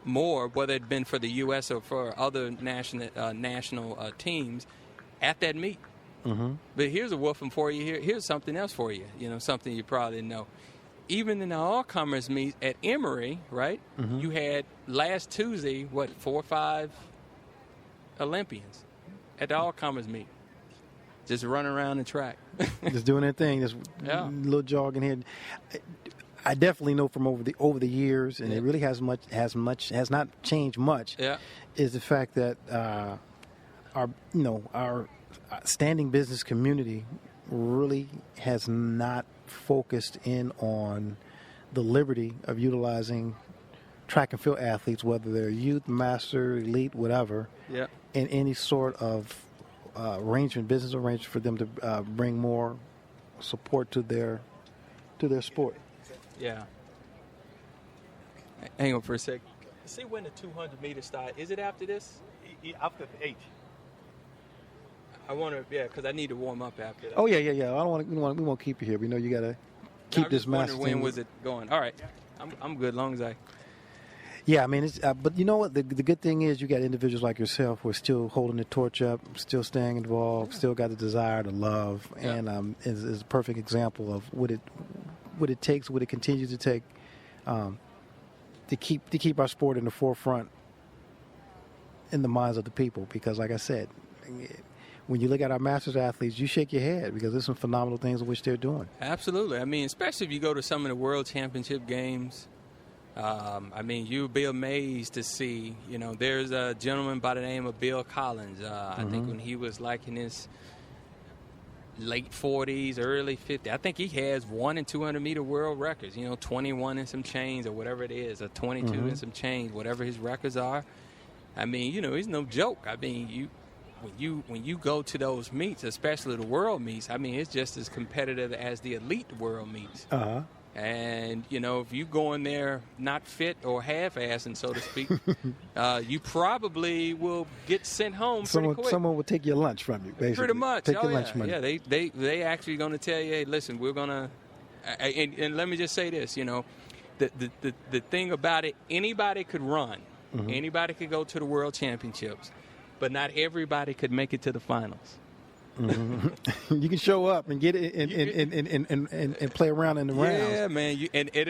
more, whether it been for the U.S. or for other national teams at that meet. Mm-hmm. But here's a woofing for you. Here's something else for you. Something you probably didn't know. Even in the all-comers meet at Emory, right? Mm-hmm. You had last Tuesday, 4 or 5 Olympians at the all-comers meet, just running around the track, just doing their thing, just little jogging here. I definitely know from over the years, and it really has not changed much. Yeah. Is the fact that our standing business community really has not focused in on the liberty of utilizing track and field athletes, whether they're youth, master, elite, whatever, in any sort of business arrangement for them to bring more support to their sport. Yeah. Hang on for a sec. See when the 200 meters start. Is it after this? After the 8. I want to, because I need to warm up after that. Oh yeah. I don't want. We won't keep you here. We know you got to keep this master. When was it going? All right, I'm good. As long as I. Yeah, I mean, it's, but you know what? The good thing is you got individuals like yourself who are still holding the torch up, still staying involved, still got the desire to love, and is a perfect example of what it takes, what it continues to take, to keep our sport in the forefront in the minds of the people. Because, like I said, when you look at our masters athletes, you shake your head because there's some phenomenal things in which they're doing. Absolutely. I mean, especially if you go to some of the World Championship games. I mean, you'll be amazed to see, there's a gentleman by the name of Bill Collins. I think when he was like in his late 40s, early 50s, I think he has 1 and 200 meter world records, 21 and some change or whatever it is, or 22 and some change, whatever his records are. I mean, he's no joke. I mean, when you go to those meets, especially the world meets, I mean, it's just as competitive as the elite world meets. Uh-huh. And, if you go in there not fit or half-assing, so to speak, you probably will get sent home pretty quick. Someone will take your lunch from you, basically. Pretty much. Take your lunch money. Yeah, they actually going to tell you, hey, listen, we're going to and let me just say this, the thing about it, anybody could run. Mm-hmm. Anybody could go to the World Championships, but not everybody could make it to the finals. Mm-hmm. You can show up and get it and play around in the rounds. Yeah, man.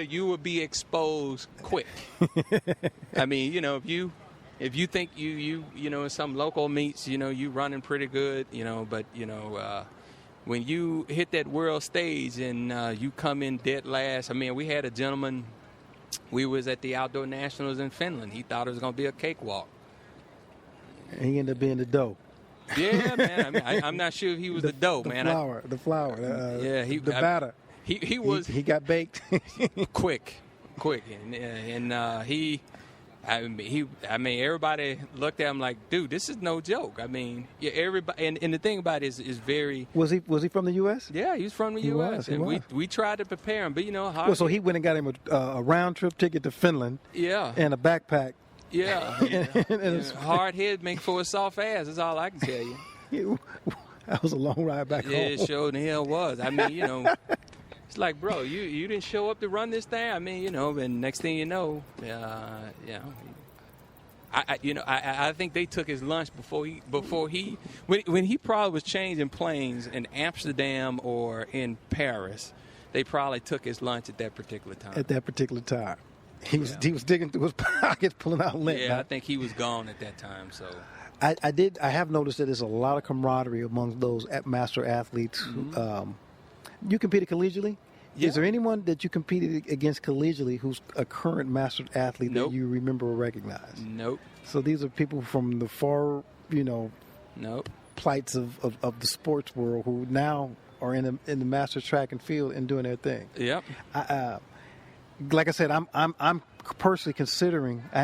You will be exposed quick. I mean, if you think you in some local meets, you running pretty good, but when you hit that world stage and you come in dead last. I mean, we had a gentleman. We was at the Outdoor Nationals in Finland. He thought it was going to be a cakewalk. And he ended up being the dough. Yeah, man. I mean, I'm not sure if he was the dough, man. The flour. The batter. He got baked quick, and everybody looked at him like, dude, this is no joke. I mean, everybody, and the thing about it is very. Was he from the U.S.? Yeah, he was from the U.S. And we tried to prepare him, but so he went and got him a round trip ticket to Finland. Yeah. And a backpack. Yeah, hard head make for a soft ass. That's all I can tell you. That was a long ride back home. Yeah, it sure the hell was. I mean, it's like, bro, you didn't show up to run this thing. I mean, and next thing you know, I think they took his lunch before he when he probably was changing planes in Amsterdam or in Paris. They probably took his lunch at that particular time. He was digging through his pockets, pulling out lint. Yeah, I think he was gone at that time. So I have noticed that there's a lot of camaraderie among those master athletes. Mm-hmm. You competed collegially? Yeah. Is there anyone that you competed against collegially who's a current master athlete that you remember or recognize? Nope. So these are people from the far, nope, plights of the sports world who now are in the master track and field and doing their thing. Yep. Like I said, I'm personally considering. I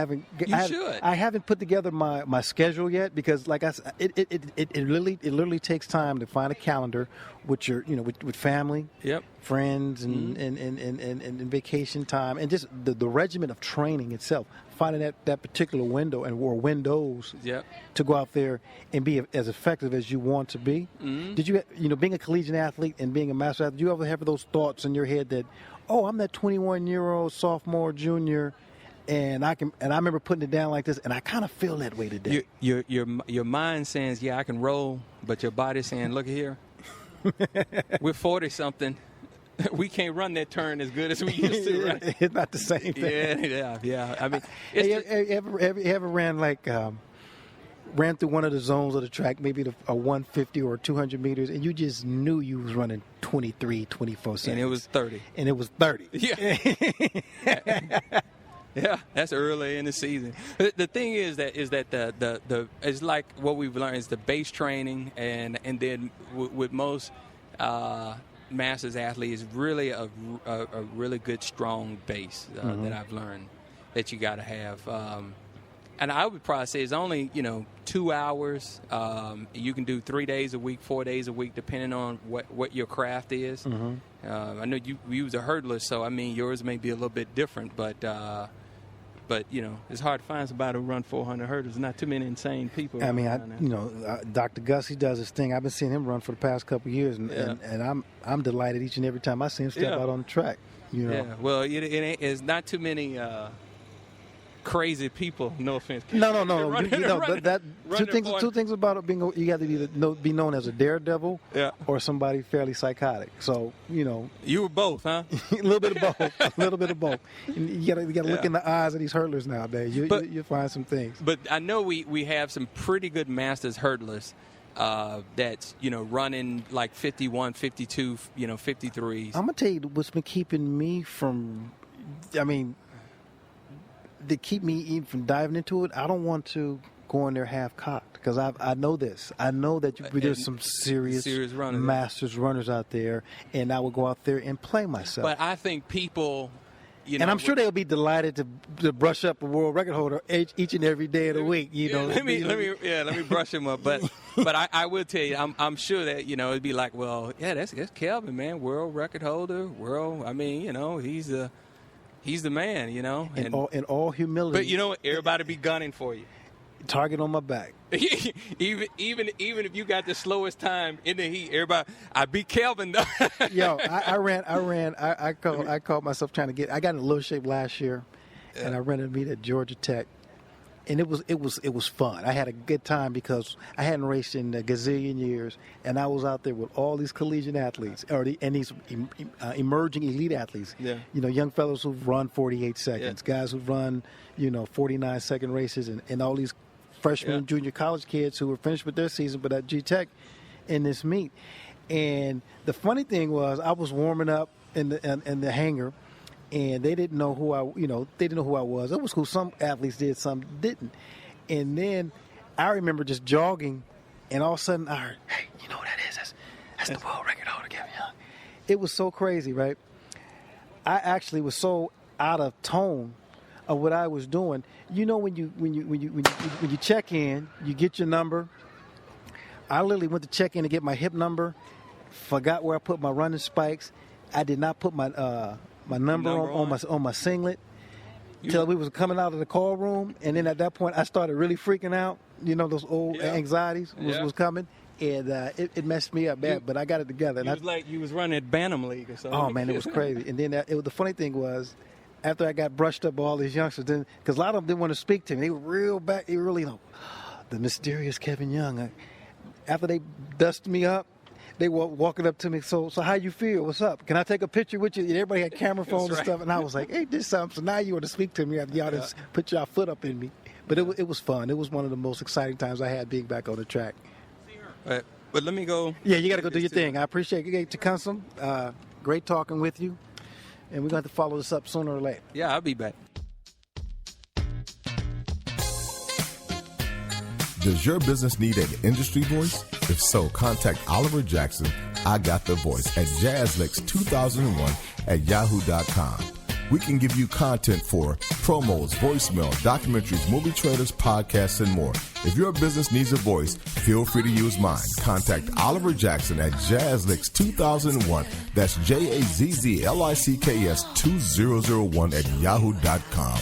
haven't put together my schedule yet because, like I said, it literally takes time to find a calendar with your with family, friends, and vacation time, and just the regimen of training itself. Finding that particular window or windows to go out there and be as effective as you want to be. Mm-hmm. Did you being a collegiate athlete and being a master athlete, do you ever have those thoughts in your head that, oh, I'm that 21-year-old sophomore, junior, And I remember putting it down like this, and I kind of feel that way today. Your mind says, yeah, I can roll, but your body saying, look here, we're 40-something. We can't run that turn as good as we used to, right? It's not the same thing. Yeah. I mean, you ever ran ran through one of the zones of the track, maybe a 150 or 200 meters, and you just knew you was running 23, 24 seconds. And it was 30. And it was 30. Yeah. Yeah, that's early in the season. The thing is that the it's like what we've learned is the base training, and then with most masters athletes, really a really good strong base that I've learned that you got to have. And I would probably say it's only 2 hours. You can do 3 days a week, 4 days a week, depending on what your craft is. I know you was a hurdler, so I mean yours may be a little bit different, but it's hard to find somebody who run 400 hurdles. Not too many insane people. I mean, Dr. Gus, he does his thing. I've been seeing him run for the past couple of years, and I'm delighted each and every time I see him step out on the track. Yeah. Well, it's not too many crazy people. No offense. No. Two things about it being, you have to be known as a daredevil or somebody fairly psychotic. So you were both, huh? a little bit of both. And you got to look in the eyes of these hurdlers nowadays. You'll find some things. But I know we have some pretty good masters hurdlers that's running like 51, 52, 53s. I'm gonna tell you what's been keeping me from. I mean, to keep me even from diving into it, I don't want to go in there half-cocked because I know this. I know that there's some serious runners, masters runners out there, and I would go out there and play myself. But I think people, and I'm sure they'll be delighted to brush up a world record holder each and every day of the week. Let me brush him up. But I will tell you, I'm sure that it'd be like, well, yeah, that's Kelvin, man, world record holder, I mean, he's the man, In all humility. But everybody be gunning for you. Target on my back. even if you got the slowest time in the heat, everybody, I beat Kelvin though. Yo, I caught myself trying to get. I got in a little shape last year, and I ran a meet at Georgia Tech, and it was fun. I had a good time because I hadn't raced in a gazillion years, and I was out there with all these collegiate athletes, and these emerging elite athletes. Yeah. Young fellows who've run 48 seconds, guys who've run 49-second races, and all these freshmen and junior college kids who were finished with their season, but at G Tech in this meet. And the funny thing was, I was warming up in the hangar. And they didn't know who I was. It was who some athletes did, some didn't. And then I remember just jogging, and all of a sudden I heard, "Hey, you know what that is? That's the world record holder, Kevin Young." It was so crazy, right? I actually was so out of tone of what I was doing. When you check in, you get your number. I literally went to check in to get my hip number, forgot where I put my running spikes. I did not put my number on my singlet till we was coming out of the call room, and then at that point I started really freaking out. Those old anxieties was coming, and it messed me up bad. But I got it together. It was like you was running at Bantam League or something. Oh man, it was crazy. And then the funny thing was, after I got brushed up by all these youngsters, because a lot of them didn't want to speak to me, they were real back. They were really the mysterious Kevin Young. After they dusted me up, they were walking up to me, so how you feel? What's up? Can I take a picture with you? And everybody had camera phones and stuff, and I was like, hey, this something. So now you want to speak to me after y'all just put your foot up in me. But it was fun. It was one of the most exciting times I had being back on the track. But let me go. Yeah, you got to go do your thing. I appreciate you, Tecumseh. Great talking with you. And we're going to have to follow this up sooner or later. Yeah, I'll be back. Does your business need an industry voice? If so, contact Oliver Jackson, I Got the Voice, at jazzlicks2001@yahoo.com. We can give you content for promos, voicemail, documentaries, movie trailers, podcasts, and more. If your business needs a voice, feel free to use mine. Contact Oliver Jackson at jazzlicks2001. That's JAZZLICKS2001@yahoo.com.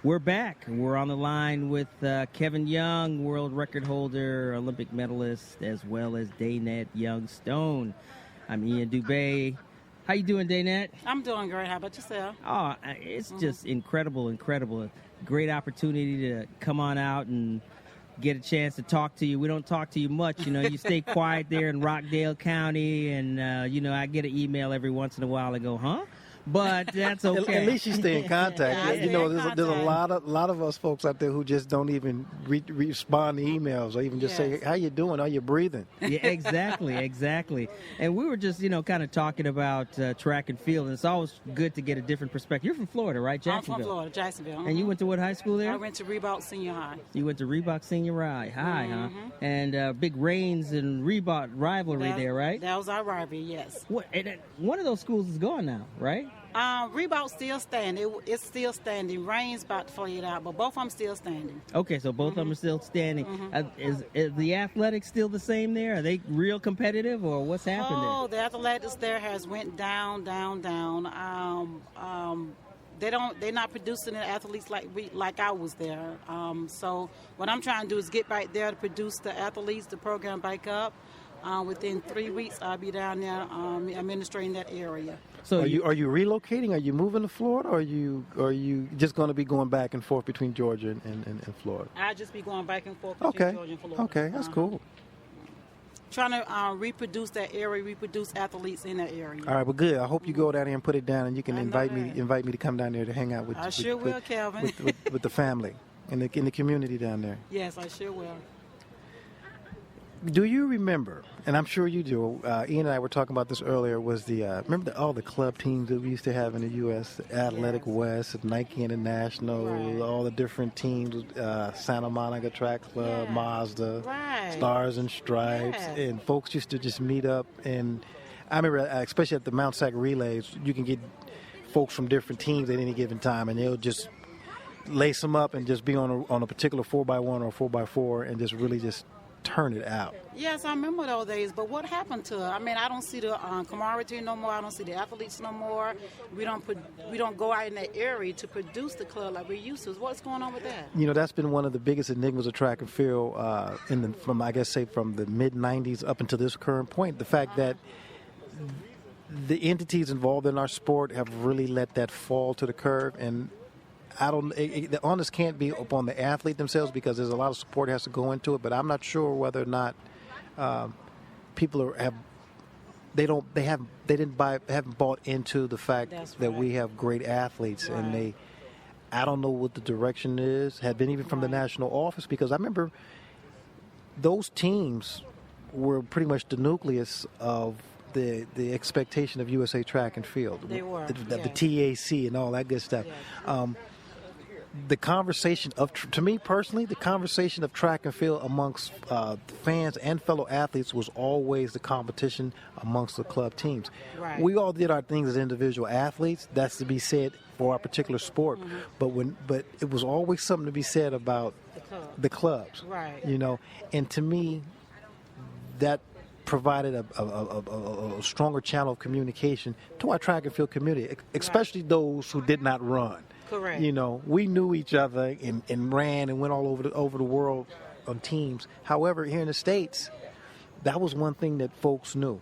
We're back. We're on the line with Kevin Young, world record holder, Olympic medalist, as well as Daynette Youngstone. I'm Ian Dubé. How you doing, Daynette? I'm doing great. How about yourself? Oh, it's just incredible. A great opportunity to come on out and get a chance to talk to you. We don't talk to you much, you stay quiet there in Rockdale County, and, I get an email every once in a while and go, huh? But that's okay. At least you stay in contact. There's a lot of us folks out there who just don't even respond to emails or even just say, "How you doing? Are you breathing?" Yeah, exactly. And we were just, kind of talking about track and field, and it's always good to get a different perspective. You're from Florida, right? Jacksonville. I'm from Florida, Jacksonville. And you went to what high school there? I went to Reebok Senior High. You went to Reebok Senior High, huh? And big Reigns and Reebok rivalry there, right? That was our rivalry, yes. One of those schools is gone now, right? Reebok still standing. It's still standing. Rain's about to fade out, but both of them still standing. Okay, so both of them are still standing. Is the athletics still the same there? Are they real competitive, or what's happened there? Oh, the athletics there has went down. They're not producing the athletes like I was there. So what I'm trying to do is get back there to produce the athletes, the program back up. Within 3 weeks, I'll be down there administrating that area. So are you relocating? Are you moving to Florida, or are you just going to be going back and forth between Georgia and Florida? I'll just be going back and forth between Georgia and Florida. Okay, that's cool. Trying to reproduce that area, reproduce athletes in that area. All right, well, good. I hope you go down there and put it down, and you can invite me to come down there to hang out with. I sure will, Calvin. With the family in the community down there. Yes, I sure will. Do you remember, and I'm sure you do, Ian and I were talking about this earlier, was remember all the club teams that we used to have in the U.S., Athletic West, Nike International, all the different teams, Santa Monica Track Club, Mazda, Stars and Stripes, and folks used to just meet up. And I remember, especially at the Mount Sac relays, you can get folks from different teams at any given time, and they'll just lace them up and just be on a particular 4x1 or 4x4 and just really just turn it out. Yes, I remember those days, but what happened to it? I mean, I don't see the camaraderie no more. I don't see the athletes no more. We don't go out in that area to produce the club like we used to. What's going on with that? That's been one of the biggest enigmas of track and field from the mid-'90s up until this current point. The fact that the entities involved in our sport have really let that fall to the curve, and the onus can't be upon the athlete themselves because there's a lot of support that has to go into it. But I'm not sure whether or not people haven't bought into the fact that we have great athletes, and I don't know what the direction is. Had been even from the national office, because I remember those teams were pretty much the nucleus of the expectation of USA Track and Field. They were the TAC and all that good stuff. Yes. The conversation to me personally, the conversation of track and field amongst fans and fellow athletes was always the competition amongst the club teams. Right. We all did our things as individual athletes. That's to be said for our particular sport. But it was always something to be said about the clubs. Right. And to me, that provided a stronger channel of communication to our track and field community, especially those who did not run. Correct. We knew each other and ran and went all over the world on teams. However, here in the States, that was one thing that folks knew.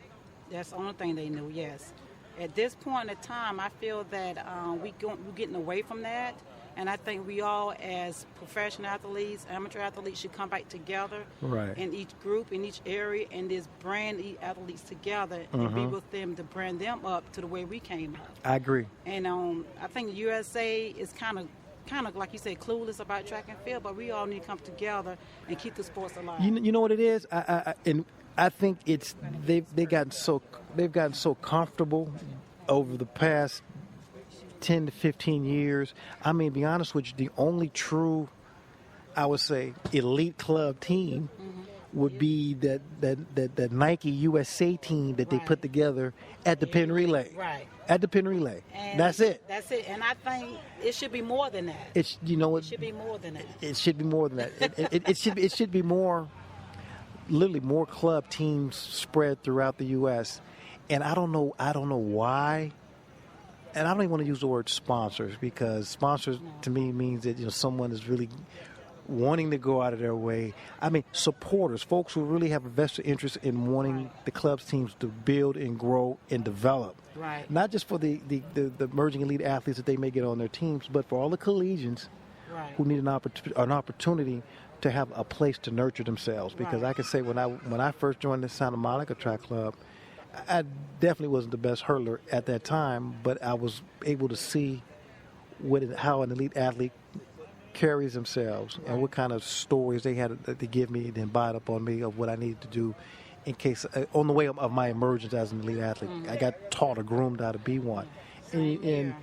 That's the only thing they knew, yes. At this point in time, I feel that we're getting away from that. And I think we all, as professional athletes, amateur athletes, should come back together in each group, in each area, and just brand the athletes together and be with them to brand them up to the way we came up. I agree. And I think the USA is kind of like you said, clueless about track and field, but we all need to come together and keep the sports alive. You know what it is? I think they've gotten so comfortable over the past 10 to 15 years. I mean, to be honest with you, the only true, I would say, elite club team would be that Nike USA team that they put together at the Penn Relay. Right. At the Penn Relay. And that's it. That's it. And I think it should be more than that. It should be more than that. It should be more than that. It should be more, literally more club teams spread throughout the U.S. And I don't know why and I don't even want to use the word sponsors, because sponsors to me means that someone is really wanting to go out of their way. I mean, supporters, folks who really have a vested interest in wanting the club's teams to build and grow and develop. Right. Not just for the emerging elite athletes that they may get on their teams, but for all the collegians who need an opportunity to have a place to nurture themselves. Because I can say when I first joined the Santa Monica Track Club, I definitely wasn't the best hurdler at that time, but I was able to see how an elite athlete carries themselves and what kind of stories they had to give me and bite up on me of what I needed to do in case on the way of my emergence as an elite athlete. I got taught or groomed how to be one, and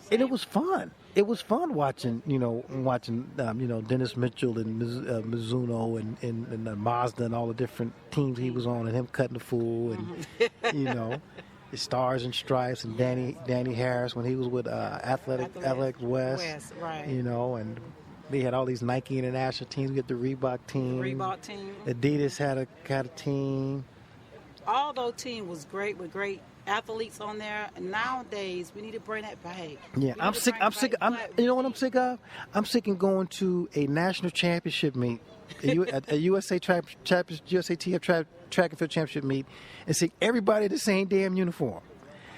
it was fun. It was fun watching Dennis Mitchell and Mizuno and Mazda and all the different teams he was on, and him cutting the fool, and the Stars and Stripes and Danny Harris when he was with Athletics West, right. And they had all these Nike international teams. We had the Reebok team. Adidas had a team. All those teams was great with great athletes on there. And nowadays we need to bring that back. Yeah, I'm sick. You know what I'm sick of? I'm sick of going to a national championship meet, a USATF track and field championship meet, and see everybody in the same damn uniform.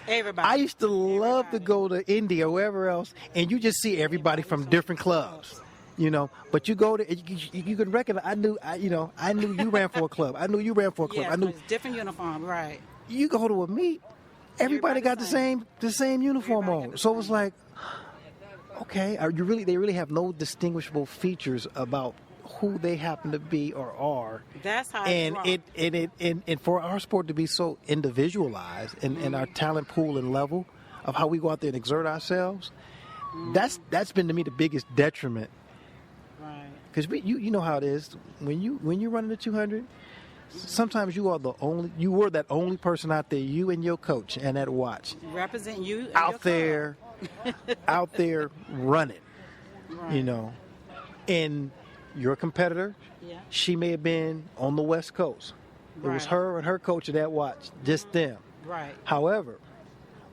Everybody. I used to love to go to India or wherever else, and you just see everybody from different clubs. But you go to, you can recognize. I knew you ran for a club. I knew you ran for a club. Yeah, I knew different uniform, right? You go to a meet, everybody got the same uniform on. So it was like, okay, they really have no distinguishable features about who they happen to be or are. That's how. And and for our sport to be so individualized and our talent pool and level of how we go out there and exert ourselves, that's been to me the biggest detriment. Right. Because you know how it is when you run the 200. Sometimes you were that only person out there, you and your coach and that watch, represent you and out there running, right. And your competitor, she may have been on the West Coast. It was her and her coach at that watch, just them. Right. However,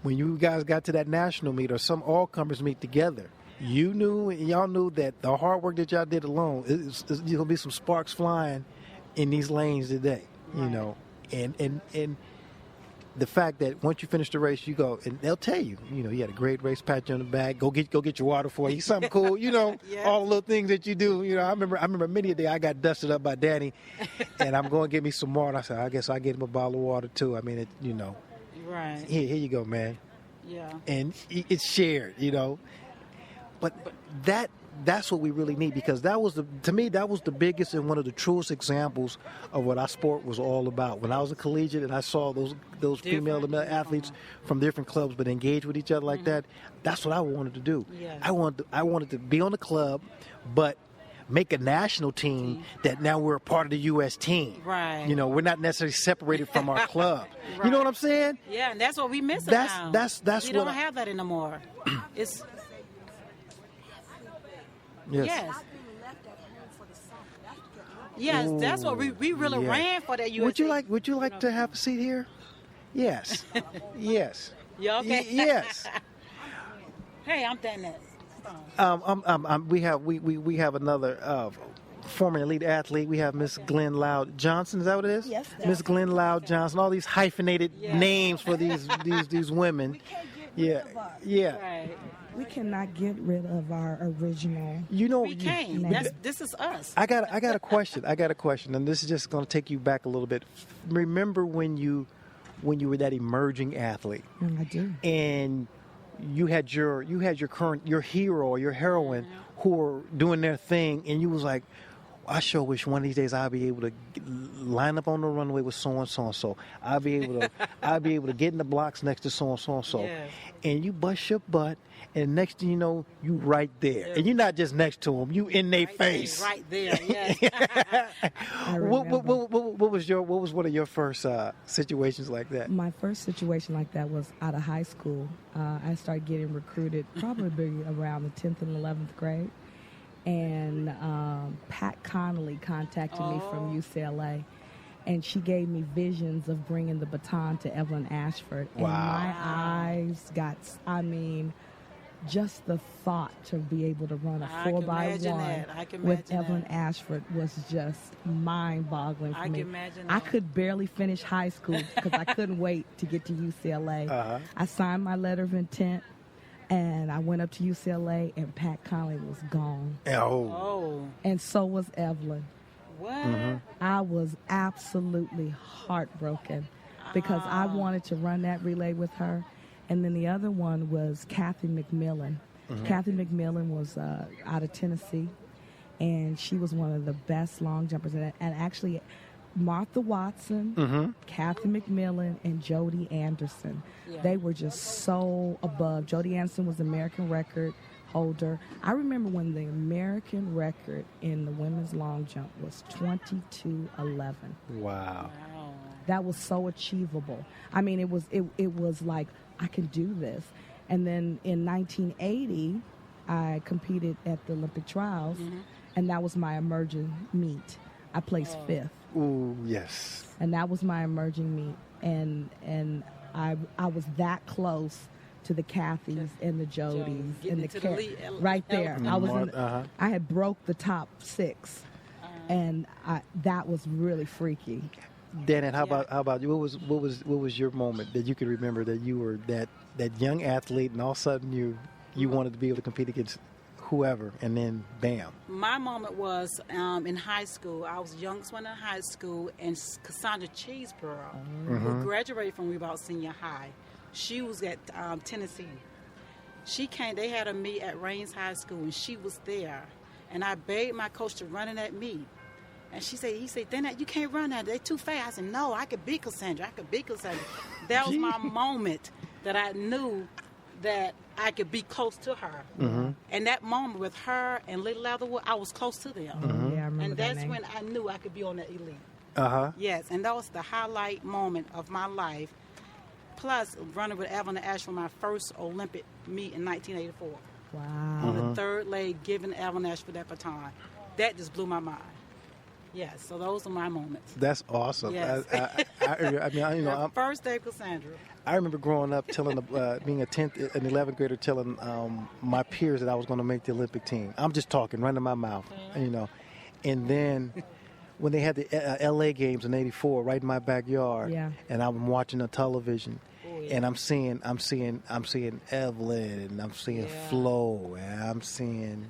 when you guys got to that national meet or some all-comers meet together, you knew and y'all knew that the hard work that y'all did alone, there's going to be some sparks flying in these lanes today, and the fact that once you finish the race, you go and they'll tell you, you had a great race, pat you on the back, go get your water for you, something cool, all the little things that you do. I remember many a day I got dusted up by Danny, and I'm going to get me some more, and I said, I guess I'll get him a bottle of water too. I mean, right. Here you go, man. Yeah. And it's shared, but that's what we really need, because to me that was the biggest and one of the truest examples of what our sport was all about. When I was a collegiate and I saw those female and male athletes from different clubs but engage with each other like that, that's what I wanted to do. Yeah. I wanted to be on the club, but make a national team that now we're a part of the U.S. team. Right. We're not necessarily separated from our club. Right. You know what I'm saying? Yeah, and that's what we miss now. That's we don't have that anymore. It's Yes. Yes, that's what we really ran for that USA. Would you like to have a seat here? Yes. Yes. You okay? Yes. Hey, I'm done that. We have another former elite athlete. We have Miss Glenn Loud Johnson. Is that what it is? Yes. Miss Glenn Loud Johnson. All these hyphenated names for these women. We can't get rid of ours. Right. We cannot get rid of our original. We can't. This is us. I got a question. And this is just going to take you back a little bit. Remember when you were that emerging athlete? I do. And you had your hero or your heroine who were doing their thing, and you was like, I sure wish one of these days I'll be able to line up on the runway with so and so and so. I'll be able to get in the blocks next to so and so and so. Yes. And you bust your butt, and next thing you know, you right there, and you're not just next to them, you in their face. Right there. Yes. What was one of your first situations like that? My first situation like that was out of high school. I started getting recruited probably around the 10th and 11th grade. And Pat Connolly contacted me from UCLA. and she gave me visions of bringing the baton to Evelyn Ashford. Wow. And my eyes got, just the thought to be able to run a 4x1 with Evelyn Ashford was just mind-boggling for me. I can imagine I that. could barely finish high school because I couldn't wait to get to UCLA. I signed my letter of intent, and I went up to UCLA, and Pat Conley was gone. Oh. And so was Evelyn. What? I was absolutely heartbroken because I wanted to run that relay with her. And then the other one was Kathy McMillan. Kathy McMillan was out of Tennessee, and she was one of the best long jumpers. And actually, Martha Watson, Kathy McMillan, and Jody Anderson, they were just so above. Jody Anderson was the American record holder. I remember when the American record in the women's long jump was 22:11. Wow. That was so achievable. I mean, it was like, I can do this. And then in 1980, I competed at the Olympic trials, and that was my emerging meet. I placed 5th. Ooh, yes. And that was my emerging meet. And I was that close to the Kathys and the Jodys and the right there. I was I had broke the top 6, and that was really freaky. Dan, and how about you? What was your moment that you could remember that you were that young athlete, and all of a sudden you wanted to be able to compete against whoever, and then bam. My moment was in high school. I was the youngest one in high school, and Cassandra Cheeseborough, who graduated from Reebok Senior High, she was at Tennessee. She came. They had a meet at Rains High School, and she was there. And I begged my coach to run in that meet. And he said, then you can't run that. They're too fast. I said, no, I could beat Cassandra. That was my moment that I knew that I could be close to her. And that moment with her and Little Leatherwood, I was close to them. Yeah, I remember and that's that name. when I knew I could be on the elite. Yes, and that was the highlight moment of my life. Plus, running with Evelyn Ashford, my first Olympic meet in 1984. Wow. On the third leg, giving Evelyn Ashford that baton. That just blew my mind. Yes, so those are my moments. That's awesome. Yes. I mean, first day, Cassandra. I remember growing up telling, being an 11th grader, telling my peers that I was going to make the Olympic team. I'm just talking, running my mouth, And then when they had the L.A. games in '84, right in my backyard, and I'm watching the television, and I'm seeing Evelyn, and I'm seeing Flo, and I'm seeing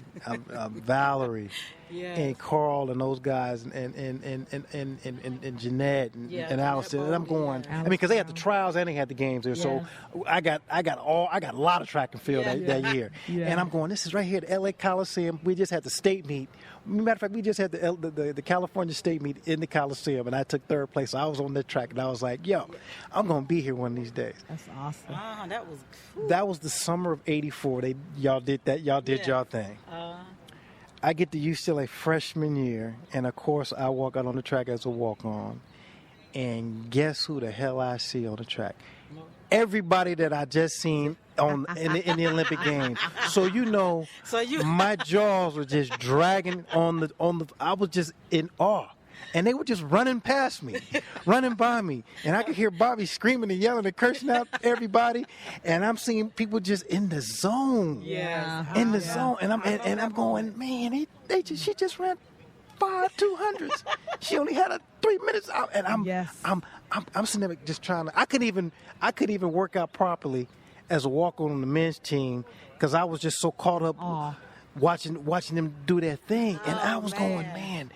Valerie. And Carl and those guys and Jeanette and Allison, and I'm going. I mean, because they had the trials and they had the games there, so I got a lot of track and field that year. And I'm going. This is right here, the L.A. Coliseum. We just had the state meet. Matter of fact, we just had the California state meet in the Coliseum, and I took third place. So I was on that track, and I was like, "Yo, I'm gonna be here one of these days." That's awesome. That was cool. That was the summer of '84. Y'all did that. Y'all did y'all thing. I get to UCLA freshman year, and of course I walk out on the track as a walk-on, and guess who the hell I see on the track? Everybody that I just seen in the Olympic Games. So my jaws were just dragging on the. I was just in awe. And they were just running past me, running by me. And I could hear Bobby screaming and yelling and cursing out everybody. And I'm seeing people just in the zone. In the zone. And I'm going, man, she just ran 5 200s. She only had 3 minutes out. And I'm sitting there just trying to. I couldn't even work out properly as a walk-on the men's team because I was just so caught up watching them do their thing. And I was going, man.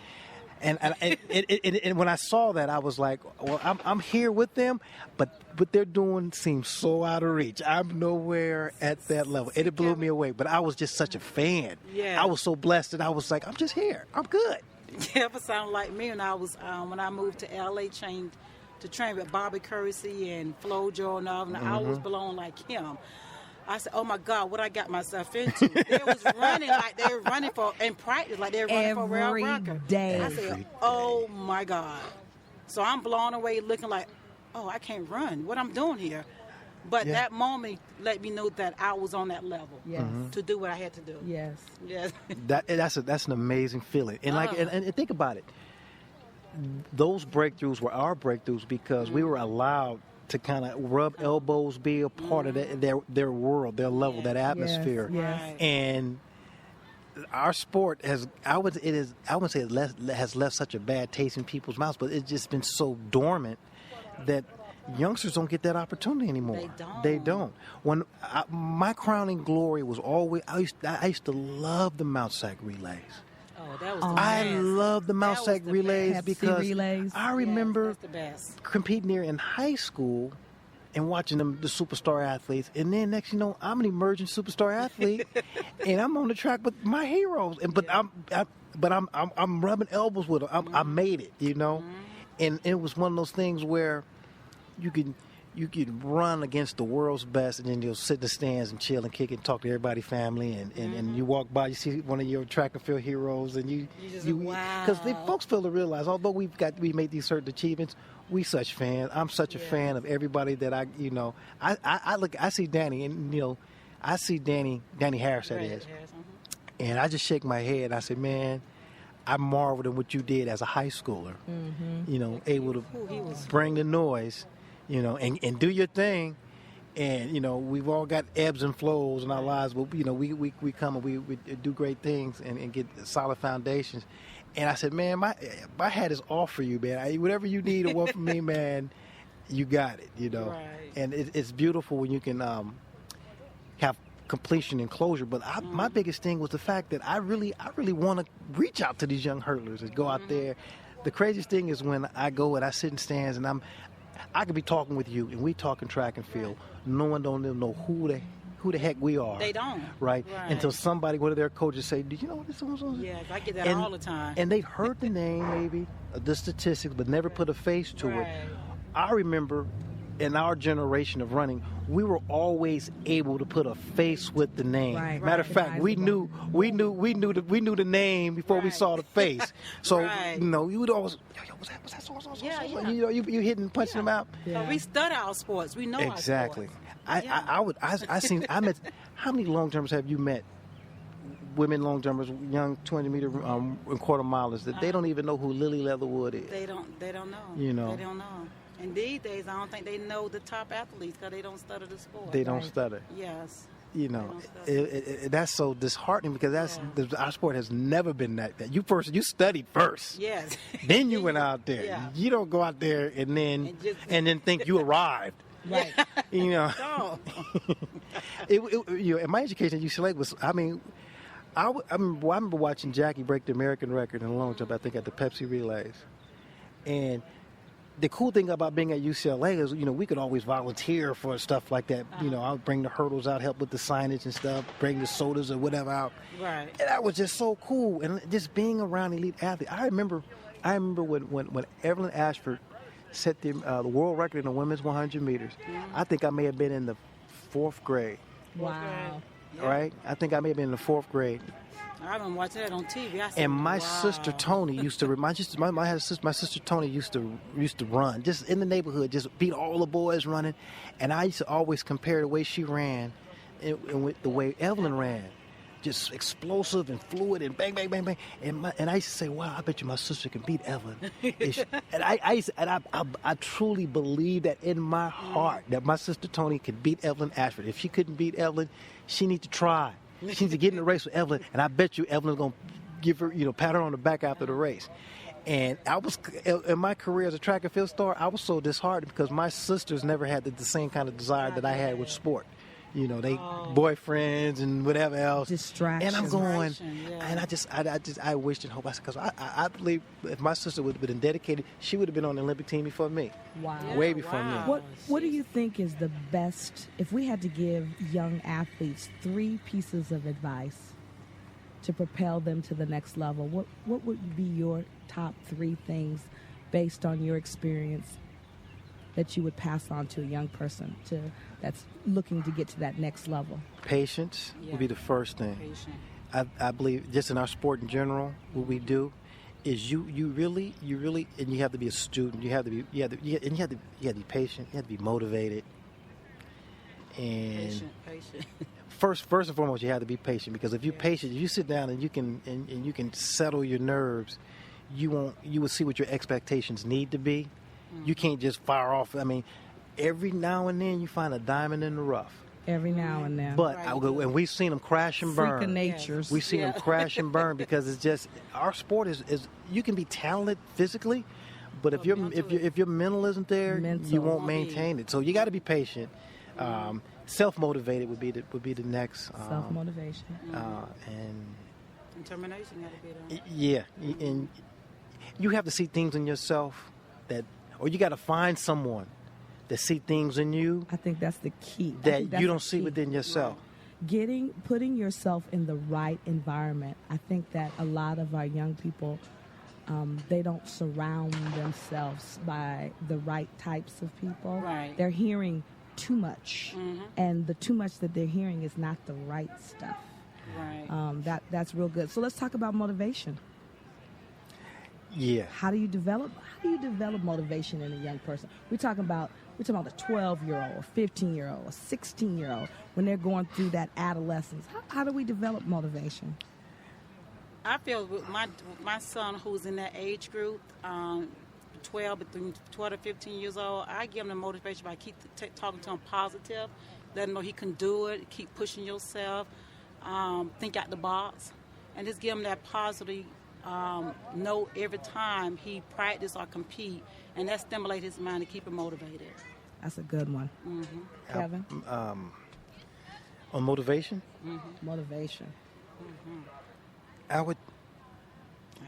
And when I saw that, I was like, well, I'm here with them, but what they're doing seems so out of reach. I'm nowhere at that level. It blew me away, but I was just such a fan. I was so blessed that I was like, I'm just here. I'm good. Yeah, it sounded like me when I was when I moved to L.A. to train with Bobby Kersey and Flo Jo and all, and I was blown like him. I said, oh, my God, what I got myself into. They was running like they were running for, in practice, like they were running for Rail Rocker. Day. I said, oh, my God. So I'm blown away looking like, oh, I can't run. What I'm doing here. But that moment let me know that I was on that level to do what I had to do. Yes. Yes. That's an amazing feeling. And and think about it. those breakthroughs were our breakthroughs because we were allowed to kind of rub elbows, be a part of their world, their level, that atmosphere. Yes. And our sport has, I wouldn't say it has left such a bad taste in people's mouths, but it's just been so dormant that youngsters don't get that opportunity anymore. They don't. When my crowning glory was always, I used to love the Mount Sac relays. Oh, that was the I best. love the Mount That was Sac the relays best. because relays. I remember That's the best. competing there in high school and watching the superstar athletes, and then next you know I'm an emerging superstar athlete, and I'm on the track with my heroes, but I'm rubbing elbows with them. I made it, you know, and it was one of those things where you can run against the world's best, and then you'll sit in the stands and chill and kick and talk to everybody, family, and you walk by, you see one of your track and field heroes, and you wow. because the folks fail to realize, although we made these certain achievements, we such fans. I'm such a fan of everybody that I see Danny, and I see Danny Harris, that is, and I just shake my head and I say, man, I marveled at what you did as a high schooler, able to bring the noise, and do your thing. And, we've all got ebbs and flows in our lives, but, we come and we do great things and get solid foundations. And I said, man, my hat is off for you, man. Whatever you need or want from me, man, you got it, Right. And it's beautiful when you can have completion and closure. But my biggest thing was the fact that I really want to reach out to these young hurdlers and go out there. The craziest thing is when I go and I sit in stands and I could be talking with you and we talking track and field. No one don't even know who the heck we are. They don't. Right? Until somebody, one of their coaches say, do you know what this is? Yes, I get that all the time. And they've heard the name maybe, the statistics, but never put a face to it. I remember in our generation of running, we were always able to put a face with the name. Right. Matter of fact, we knew the name before we saw the face. So you would always, what's that so? Yeah. You hitting, punching them out. But we study our sports. We know exactly. our sports. I met. How many long termers have you met? Women long termers, young 200-meter and quarter milers that they don't even know who Lily Leatherwood is. They don't know. They don't know. And these days, I don't think they know the top athletes because they don't study the sport. They don't study. Yes. That's so disheartening because our sport has never been that. You studied first. Yes. Then you went out there. Yeah. You don't go out there and then think you arrived. Right. No. In my education at UCLA was, I remember watching Jackie break the American record in a long jump, I think, at the Pepsi relays. And the cool thing about being at UCLA is, we could always volunteer for stuff like that. I would bring the hurdles out, help with the signage and stuff, bring the sodas or whatever out. Right. And that was just so cool. And just being around elite athletes. I remember when Evelyn Ashford set the world record in the women's 100 meters. I think I may have been in the 4th grade. Wow. Yeah. Right? I think I may have been in the 4th grade. I remember watching that on TV. I said, And my wow. sister Tony used to my sister Tony used to run just in the neighborhood, just beat all the boys running, and I used to always compare the way she ran and with the way Evelyn ran, just explosive and fluid and bang bang bang bang. And I used to say, wow, I bet you my sister can beat Evelyn. And I truly believe that in my heart that my sister Tony could beat Evelyn Ashford. If she couldn't beat Evelyn, she needs to try. She needs to get in the race with Evelyn, and I bet you Evelyn's going to give her, pat her on the back after the race. And I was, in my career as a track and field star, I was so disheartened because my sisters never had the same kind of desire that I had with sport. They boyfriends and whatever else. Distractions. And I'm going, and I wished and hoped, because I believe if my sister would have been dedicated, she would have been on the Olympic team before me. Wow. Way before me. What do you think is the best, if we had to give young athletes 3 pieces of advice to propel them to the next level, what would be your top 3 things based on your experience that you would pass on to a young person that's looking to get to that next level? Patience would be the first thing. I believe just in our sport in general, what we do is you really, and you have to be a student. You have to be patient. You have to be motivated. And Patient. First and foremost, you have to be patient, because if you're patient, if you sit down and you can settle your nerves, you will see what your expectations need to be. You can't just fire off. I mean, every now and then you find a diamond in the rough. Every now and then. But and we've seen them crash and burn. Freak of natures. We've seen them crash and burn because it's just our sport is you can be talented physically, but if your mental isn't there, you won't maintain it. So you got to be patient. Self-motivated would be the next. Self-motivation. And determination got to be there. Yeah, and you have to see things in yourself or you got to find someone that see things in you. I think that's the key. That you don't see within yourself. Right. Putting yourself in the right environment. I think that a lot of our young people, they don't surround themselves by the right types of people. Right. They're hearing too much, and the too much that they're hearing is not the right stuff. Right. That's real good. So let's talk about motivation. Yeah. How do you develop motivation in a young person? We're talking about a 12-year-old, a 15-year-old, a 16-year-old when they're going through that adolescence. How do we develop motivation? I feel with my son who's in that age group, between 12 to 15 years old, I give him the motivation by keep talking to him positive, let him know he can do it, keep pushing yourself, think out the box, and just give him that positive note every time he practice or compete, and that stimulates his mind to keep him motivated. That's a good one. Kevin? On motivation? Motivation. I would.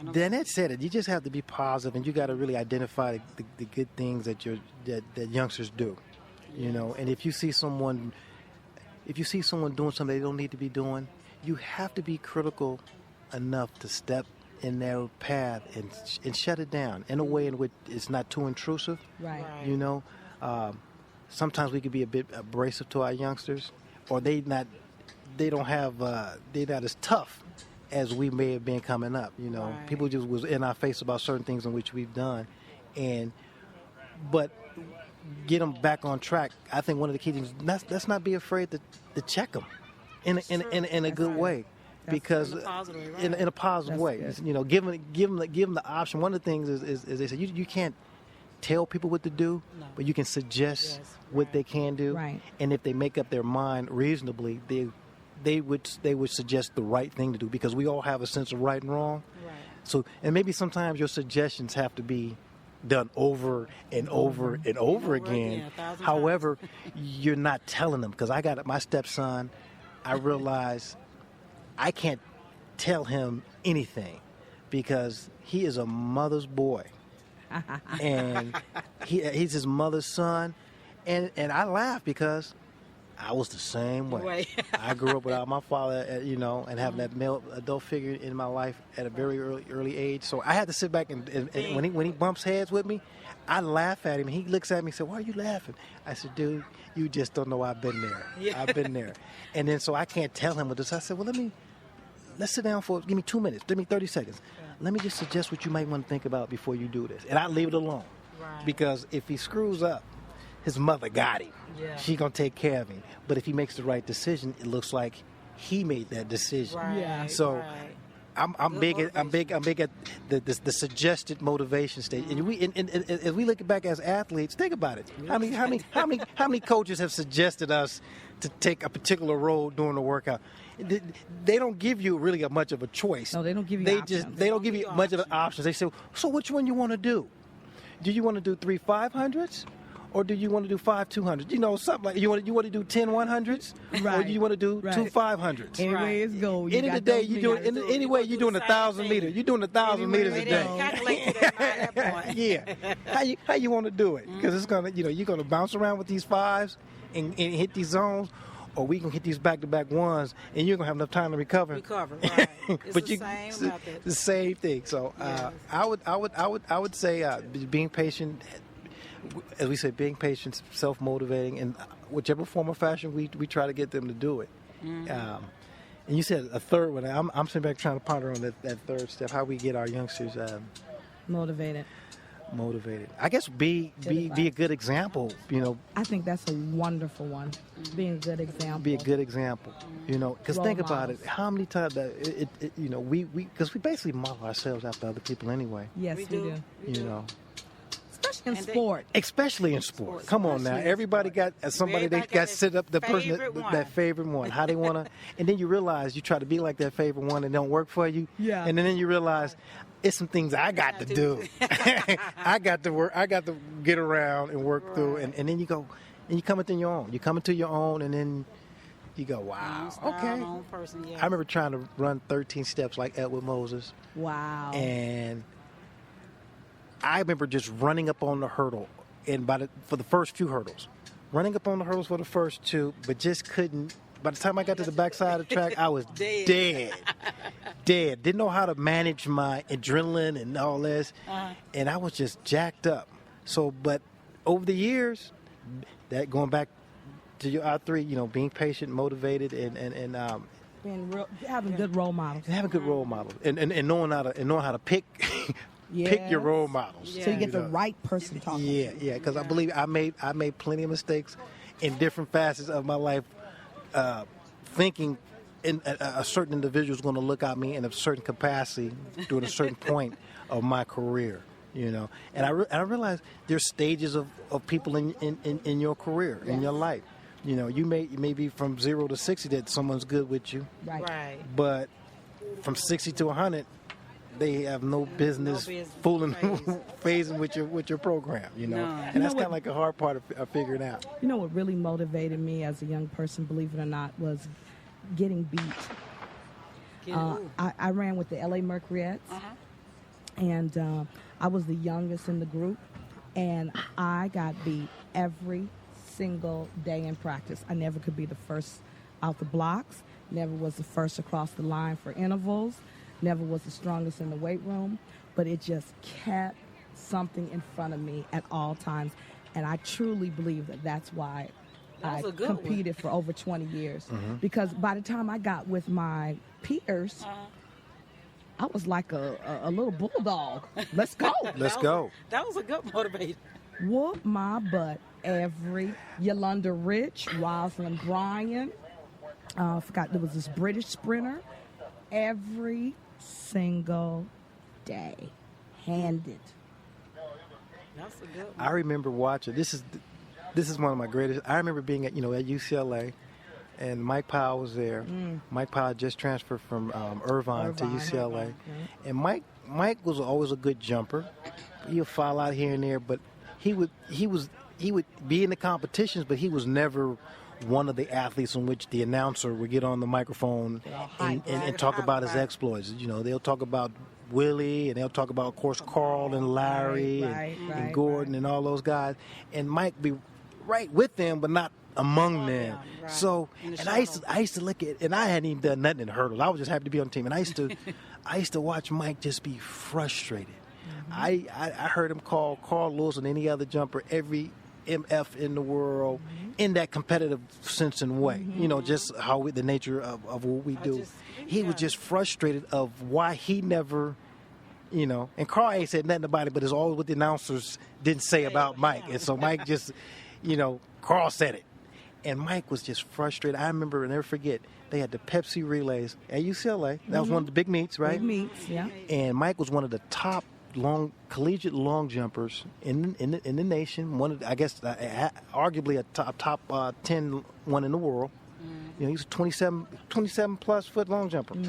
Danette said it. You just have to be positive, and you got to really identify the good things that youngsters do. You know, and if you see someone doing something they don't need to be doing, you have to be critical enough to step in their path and shut it down in a way in which it's not too intrusive. Right. You know, sometimes we could be a bit abrasive to our youngsters, or they're not as tough as we may have been coming up. You know, people just was in our face about certain things in which we've done, but get them back on track. I think one of the key things, let's not be afraid to check them in a good way. Because in a positive way, you know, give them the option. One of the things is they say you can't tell people what to do, but you can suggest what they can do. Right. And if they make up their mind reasonably, they would suggest the right thing to do, because we all have a sense of right and wrong. Right. So, and maybe sometimes your suggestions have to be done over and over and over again. However, you're not telling them, because I got my stepson. I realized I can't tell him anything because he is a mother's boy, and he's his mother's son, and I laugh because I was the same way. I grew up without my father, you know, and having that male adult figure in my life at a very early age. So I had to sit back and when he bumps heads with me, I laugh at him. He looks at me and said, "Why are you laughing?" I said, "Dude, you just don't know I've been there. I've been there." And then so I can't tell him what this. I said, "Well, let's sit down give me 2 minutes, give me 30 seconds. Let me just suggest what you might want to think about before you do this." And I leave it alone. Right. Because if he screws up, his mother got him. Yeah. She gonna take care of him. But if he makes the right decision, it looks like he made that decision. Right. Yeah. So I'm big at the suggested motivation stage. And as we look back as athletes, think about it. How many coaches have suggested us to take a particular role during the workout? They don't give you really much of a choice. No, they don't give you options. They don't give you much of an option. They say, "So which one you want to do? Do you want to do 3 500s? Or do you want to do 5 200s? You know, something like you want to do 10 100s, right. Or do you want to do 2 500s? Anyway, it's go. End of the day, you're doing 1,000 meters. You're doing 1,000 meters a day. Yeah. How you want to do it? Because it's gonna, you're gonna bounce around with these fives and hit these zones, or we can hit these back-to-back ones, and you're gonna have enough time to recover. Right. It's but the same method. The same thing. So I would say being patient. As we say, being patient, self-motivating, and whichever form or fashion we try to get them to do it. And you said a third one. I'm sitting back trying to ponder on that third step, how we get our youngsters motivated. Motivated. I guess be a good example. I think that's a wonderful one. Being a good example. Be a good example. Because think about it. How many times that we because we basically model ourselves after other people anyway. Yes, we do. Especially in sport. Especially in sport. Come on now. Everybody got somebody they got set up the person that favorite one. How they want to, and then you realize you try to be like that favorite one and it don't work for you. Yeah. And then you realize it's some things I got to do. I got to work. I got to get around and work through. And then you go, and you come into your own. You come into your own, and then you go, wow, okay. Person, yes. I remember trying to run 13 steps like Edward Moses. Wow. And I remember just running up on the hurdle, and for the first few hurdles, running up on the hurdles for the first two, but just couldn't. By the time I got to the backside of the track, I was dead. Didn't know how to manage my adrenaline and all this, and I was just jacked up. So, but over the years, that going back to our three, being patient, motivated, and having good role models. Having good role models, and knowing how to pick. Pick your role models. So you get the right person talking. Yeah, because I believe I made plenty of mistakes in different facets of my life, thinking a certain individual is going to look at me in a certain capacity during a certain point of my career. And I realized there's stages of people in your career, in your life. You may be from 0 to 60 that someone's good with you, right? But from 60 to 100. They have no business fooling, phasing with your program, No. And that's kind of like the hard part of figuring out. What really motivated me as a young person, believe it or not, was getting beat. I ran with the LA Mercuriettes, and I was the youngest in the group, and I got beat every single day in practice. I never could be the first out the blocks, never was the first across the line for intervals. Never was the strongest in the weight room, but it just kept something in front of me at all times. And I truly believe that's why I competed for over 20 years. Because by the time I got with my peers, I was like a little bulldog. Let's go. Let's go. That was a good motivator. Whoop my butt every Yolanda Rich, Rosalind Bryan. I forgot there was this British sprinter. Every single day, handed. That's a good one. I remember watching. This is one of my greatest. I remember being at UCLA, and Mike Powell was there. Mike Powell just transferred from Irvine to UCLA, and Mike was always a good jumper. He'll fall out here and there, but he would be in the competitions, but he was never one of the athletes in which the announcer would get on the microphone and talk about his exploits. They'll talk about Willie, and they'll talk about, of course, Carl and Larry and Gordon and all those guys. And Mike be right with them, but not among them. Right. So, and I used to look at, and I hadn't even done nothing in hurdles. I was just happy to be on the team. And I used to watch Mike just be frustrated. I heard him call Carl Lewis and any other jumper every MF in the world in that competitive sense and way. Just how the nature of what we do. He was just frustrated of why he never, and Carl ain't said nothing about it, but it's all what the announcers didn't say about Mike. And so Mike just, Carl said it. And Mike was just frustrated. I remember, I'll never forget, they had the Pepsi relays at UCLA. That was one of the big meets, right? Big meets, yeah. And Mike was one of the top collegiate long jumpers in the nation. One of, I guess, arguably a top 10 one in the world. He's a 27 plus foot long jumper. Yeah,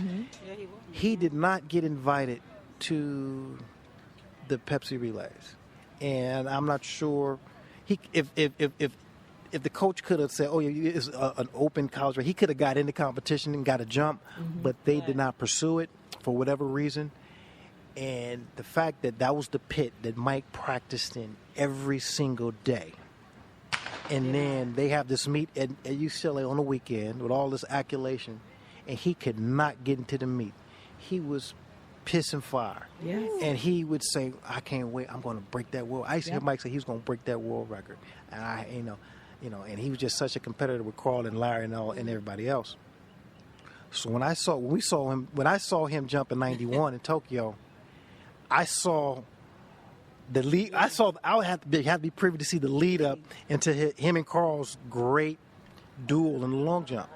he was. He did not get invited to the Pepsi relays, and I'm not sure if the coach could have said, "Oh, it's an open college," he could have got in the competition and got a jump, but they did not pursue it for whatever reason. And the fact that was the pit that Mike practiced in every single day. And then they have this meet at UCLA on the weekend with all this accolation, and he could not get into the meet. He was piss and fire. Yes. And he would say, I can't wait, I'm going to break that world. I used to hear Mike say he was going to break that world record. And and he was just such a competitor with Carl and Larry and everybody else. So when I saw him jump in 91 in Tokyo, I saw the lead. I would have to be privy to see the lead up into him and Carl's great duel in the long jump,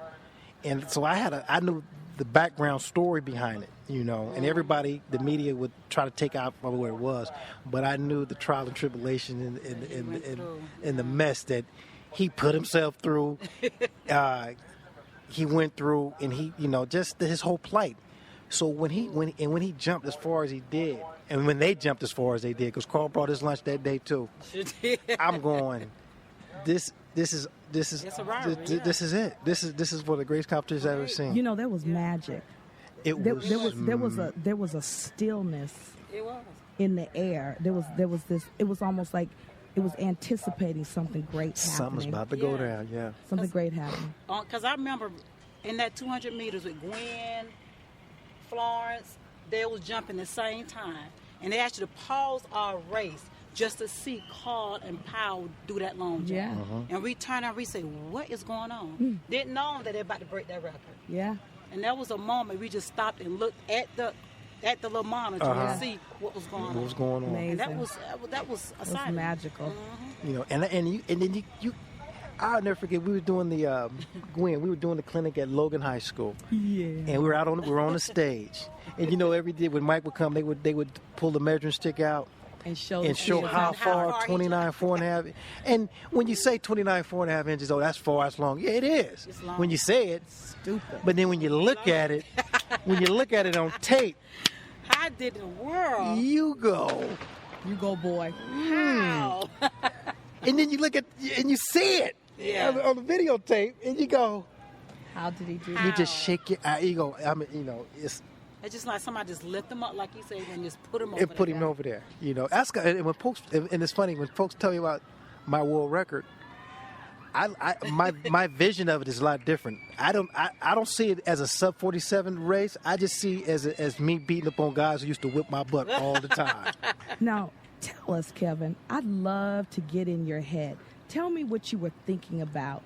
and so I knew the background story behind it, and everybody, the media would try to take out where it was, but I knew the trial and tribulation and the mess that he put himself through. He went through, and he, just his whole plight. So when he jumped as far as he did, and when they jumped as far as they did, because Carl brought his lunch that day too, I'm going, this is it. This is one of the greatest competitions I've ever seen. There was magic. There was a stillness. It was in the air. There was this. It was almost like it was anticipating something great happening. Something's about to go down. Yeah. Something great happening. Because I remember in that 200 meters with Gwen, Florence, they was jumping the same time, and they actually paused our race just to see Carl and Powell do that long jump. Yeah. And we turned and we say, what is going on? Didn't know that they're about to break that record. Yeah. And that was a moment we just stopped and looked at the little monitor and see what was going on. What was going on? Amazing. And that was a sign. It was magical. And then you I'll never forget. We were doing the Gwen. We were doing the clinic at Logan High School. Yeah. And we were on the stage. And every day when Mike would come, they would pull the measuring stick out and show how far 29 4.5. And when you say 29 4.5 inches, that's far, that's long. Yeah, it is. It's long. When you say it, stupid. But then when you look at it, on tape, how did the world? You go, boy. How? And then you look at and you see it on the videotape, and you go, how did he do You that? just shake your eye. You go, it's just like somebody just lift them up, like you say, and just put him over and put him over there. That's and when folks, and it's funny when folks tell you about my world record. My vision of it is a lot different. I don't see it as a sub 47 race. I just see it as me beating up on guys who used to whip my butt all the time. Now, tell us, Kevin. I'd love to get in your head. Tell me what you were thinking about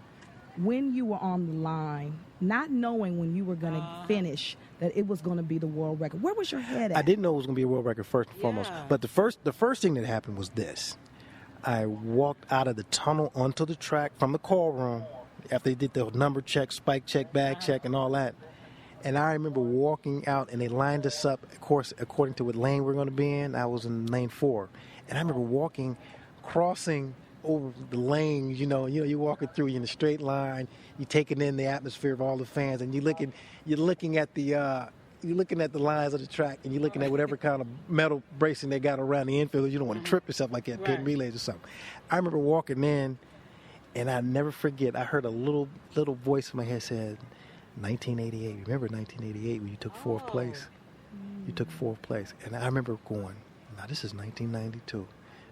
when you were on the line, not knowing when you were going to finish, that it was going to be the world record. Where was your head at? I didn't know it was going to be a world record first and foremost. But the first thing that happened was this. I walked out of the tunnel onto the track from the call room after they did the number check, spike check, bag check, and all that. And I remember walking out, and they lined us up, of course, according to what lane we were going to be in. I was in lane 4. And I remember crossing over the lane, you're walking through, you're in a straight line, you're taking in the atmosphere of all the fans, and you're looking at the lines of the track, and you're looking at whatever kind of metal bracing they got around the infield. You don't want to trip yourself like that, pin relays or something. I remember walking in, and I never forget, I heard a little voice in my head said, 1988. Remember 1988 when you took fourth place? You took fourth place. And I remember going, now this is 1992.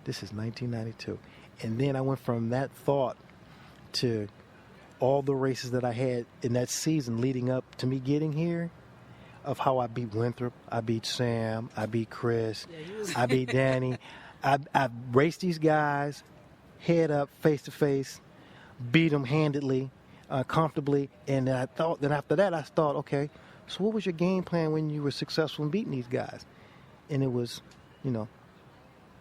This is 1992. And then I went from that thought to all the races that I had in that season leading up to me getting here, of how I beat Winthrop, I beat Sam, I beat Chris, I beat Danny. I raced these guys head up, face to face, beat them handedly, comfortably. And then after that, I thought, okay, so what was your game plan when you were successful in beating these guys? And it was,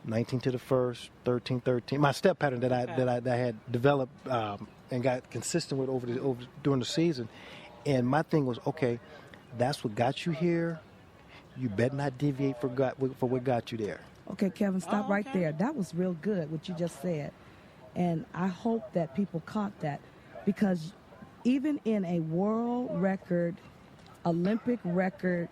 19 to the first, 13. My step pattern that I had developed and got consistent with over during the season. And my thing was, okay, that's what got you here. You better not deviate for what got you there. Okay, Kevin, stop right there. That was real good, what you just said. And I hope that people caught that, because even in a world record, Olympic record,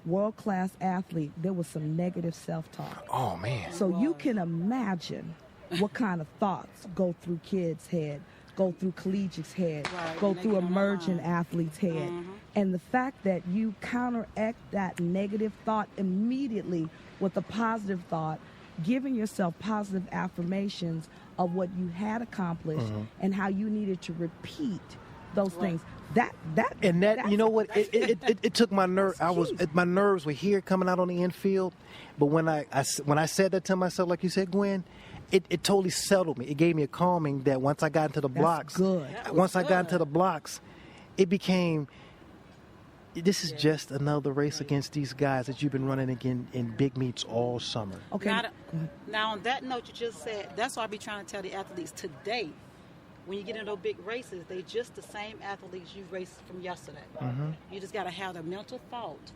world-class athlete, there was some negative self-talk. Oh, man. So you can imagine what kind of thoughts go through kids' head, go through collegiates' head, go through emerging athletes' head. And the fact that you counteract that negative thought immediately with a positive thought, giving yourself positive affirmations of what you had accomplished and how you needed to repeat those things. It took my nerve. My nerves were here coming out on the infield, but when I said that to myself, like you said, Gwen, it totally settled me. It gave me a calming that once I got into the blocks, it became this is just another race against these guys that you've been running again in big meets all summer. Okay. Now, on that note you just said, that's why I be trying to tell the athletes today, when you get into those big races, they just the same athletes you raced from yesterday. Mm-hmm. You just got to have the mental thought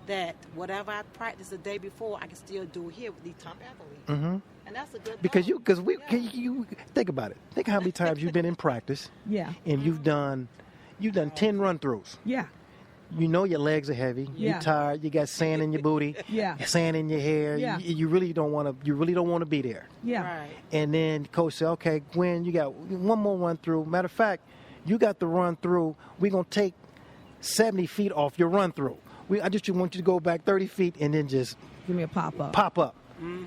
that whatever I practiced the day before, I can still do it here with these top athletes. Mm-hmm. And that's a good Because thought. you think about it. Think how many times you've been in practice. Yeah. And you've done 10 run-throughs. Yeah. You know your legs are heavy. Yeah. You're tired. You got sand in your booty. Yeah. Sand in your hair. Yeah. You really don't want to. You really don't want to be there. Yeah. Right. And then coach said, "Okay, Gwen, you got one more run through. Matter of fact, you got the run through. We're gonna take 70 feet off your run through. I just want you to go back 30 feet and then just Give me a pop up. pop up. Mm-hmm.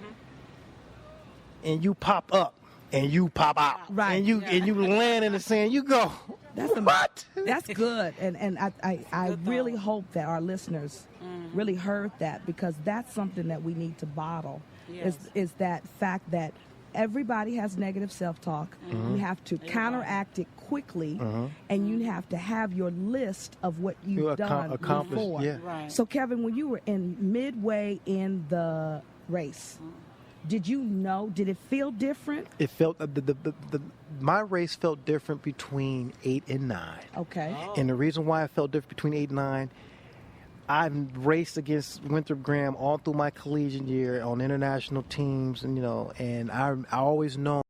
And you pop up and you pop out. Right. And you land in the sand. You go. What? That's good, and I really hope that our listeners really heard that, because that's something that we need to bottle. Yes. Is that fact that everybody has negative self-talk. You have to counteract it quickly, and you have to have your list of what you've done before. Yeah. Right. So, Kevin, when you were midway in the race, did you know? Did it feel different? It felt my race felt different between 8 and 9. Okay. And the reason why I felt different between 8 and 9, I've raced against Winthrop Graham all through my collegiate year on international teams, and I always known